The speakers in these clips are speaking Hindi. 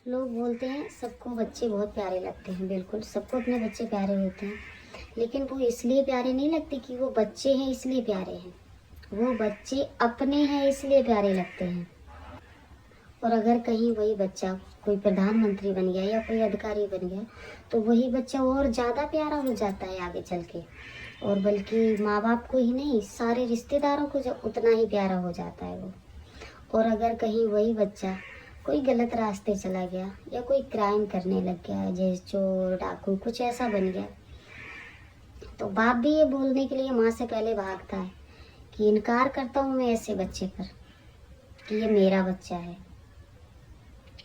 लोग बोलते हैं सबको बच्चे बहुत प्यारे लगते हैं, बिल्कुल सबको अपने बच्चे प्यारे होते हैं, लेकिन वो इसलिए प्यारे नहीं लगते कि वो बच्चे हैं इसलिए प्यारे हैं। वो बच्चे अपने हैं इसलिए प्यारे लगते हैं। और अगर कहीं वही बच्चा कोई प्रधानमंत्री बन गया या कोई अधिकारी बन गया तो वही बच्चा और ज़्यादा प्यारा हो जाता है आगे चल के, और बल्कि माँ बाप को ही नहीं सारे रिश्तेदारों को जो उतना ही प्यारा हो जाता है वो। और अगर कहीं वही बच्चा कोई गलत रास्ते चला गया या कोई क्राइम करने लग गया, जैसे चोर डाकू कुछ ऐसा बन गया, तो बाप भी ये बोलने के लिए माँ से पहले भागता है कि इनकार करता हूँ मैं ऐसे बच्चे पर कि ये मेरा बच्चा है।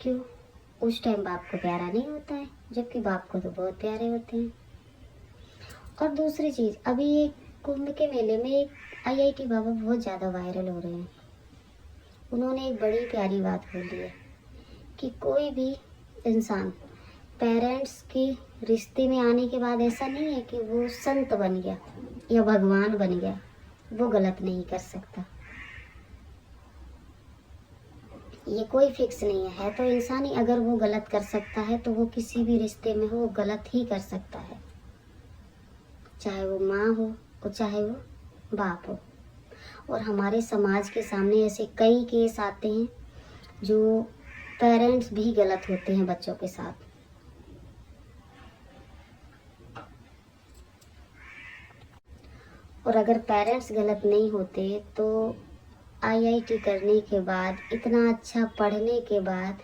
क्यों? उस टाइम बाप को प्यारा नहीं होता है, जबकि बाप को तो बहुत प्यारे होते हैं। और दूसरी चीज़, अभी ये कुंभ के मेले में एक IIT बाबा बहुत ज़्यादा वायरल हो रहे हैं। उन्होंने एक बड़ी प्यारी बात बोली है कि कोई भी इंसान पेरेंट्स के रिश्ते में आने के बाद ऐसा नहीं है कि वो संत बन गया या भगवान बन गया, वो गलत नहीं कर सकता। ये कोई फिक्स नहीं है तो इंसान ही अगर वो गलत कर सकता है तो वो किसी भी रिश्ते में हो वो गलत ही कर सकता है, चाहे वो माँ हो और चाहे वो बाप हो। और हमारे समाज के सामने ऐसे कई केस आते हैं जो पेरेंट्स भी गलत होते हैं बच्चों के साथ। और अगर पेरेंट्स गलत नहीं होते तो IIT करने के बाद, इतना अच्छा पढ़ने के बाद,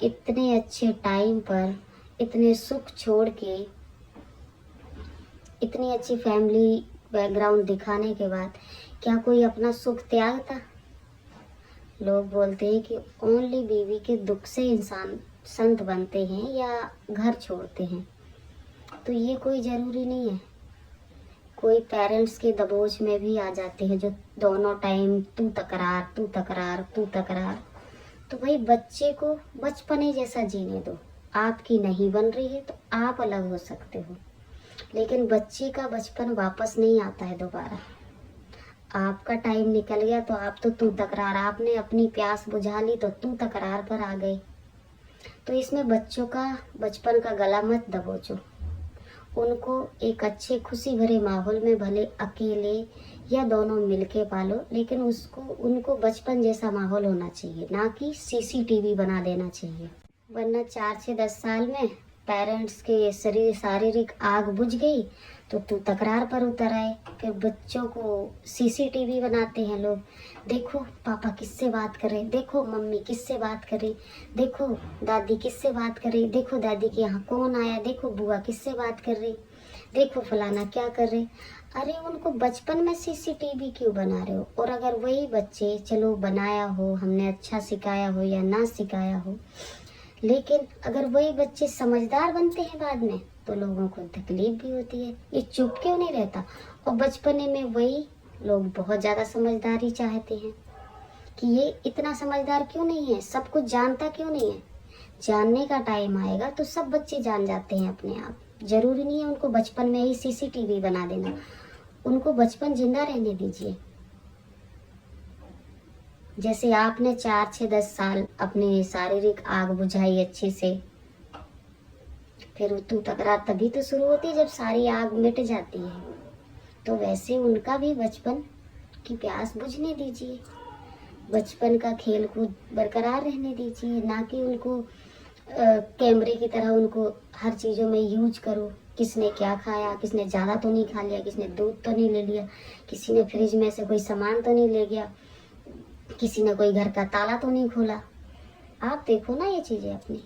इतने अच्छे टाइम पर, इतने सुख छोड़ के, इतनी अच्छी फैमिली बैकग्राउंड दिखाने के बाद क्या कोई अपना सुख त्यागता? लोग बोलते हैं कि ओनली बीवी के दुख से इंसान संत बनते हैं या घर छोड़ते हैं, तो ये कोई ज़रूरी नहीं है। कोई पेरेंट्स के दबोच में भी आ जाते हैं जो दोनों टाइम तू तकरार तू तकरार तू तकरार। तो भाई बच्चे को बचपने जैसा जीने दो। आपकी नहीं बन रही है तो आप अलग हो सकते हो, लेकिन बच्चे का बचपन वापस नहीं आता है दोबारा। आपका टाइम निकल गया तो आप तो तू तकरार, आपने अपनी प्यास बुझा ली तो तू तकरार पर आ गए। तो इसमें बच्चों का बचपन का गला मत दबोचो। उनको एक अच्छे खुशी भरे माहौल में भले अकेले या दोनों मिलके पालो, लेकिन उनको बचपन जैसा माहौल होना चाहिए, ना कि CCTV बना देना चाहिए। वरना 4 से 10 साल में पेरेंट्स के शारीरिक आग बुझ गई तो तू तकरार पर उतर आए। फिर बच्चों को CCTV बनाते हैं लोग, देखो पापा किससे बात कर रहे, देखो मम्मी किससे बात कर रही, देखो दादी किससे बात कर रही, देखो दादी के यहाँ कौन आया, देखो बुआ किससे बात कर रही, देखो फलाना क्या कर रहे। अरे उनको बचपन में CCTV क्यों बना रहे हो? और अगर वही बच्चे, चलो बनाया हो, हमने अच्छा सिखाया हो या ना सिखाया हो, लेकिन अगर वही बच्चे समझदार बनते हैं बाद में तो लोगों को तकलीफ भी होती है। ये चुप क्यों नहीं रहता? और बचपने में वही लोग बहुत ज़्यादा समझदारी चाहते हैं कि ये इतना समझदार क्यों नहीं है, सब कुछ जानता क्यों नहीं है। जानने का टाइम आएगा तो सब बच्चे जान जाते हैं अपने आप। जरूरी नहीं है उनको बचपन में ही CCTV बना देना, उनको बचपन जिंदा रहने दीजिए। जैसे आपने 4 से 10 साल अपनी शारीरिक आग बुझाई अच्छे से, फिर तू तकरार तभी तो शुरू होती है जब सारी आग मिट जाती है। तो वैसे उनका भी बचपन की प्यास बुझने दीजिए, बचपन का खेल कूद बरकरार रहने दीजिए, ना कि उनको कैमरे की तरह उनको हर चीज़ों में यूज करो। किसने क्या खाया, किसने ज़्यादा तो नहीं खा लिया, किसने दूध तो नहीं ले लिया, किसी ने फ्रिज में से कोई सामान तो नहीं ले गया, किसी ने कोई घर का ताला तो नहीं खोला। आप देखो ना ये चीज़ें अपनी।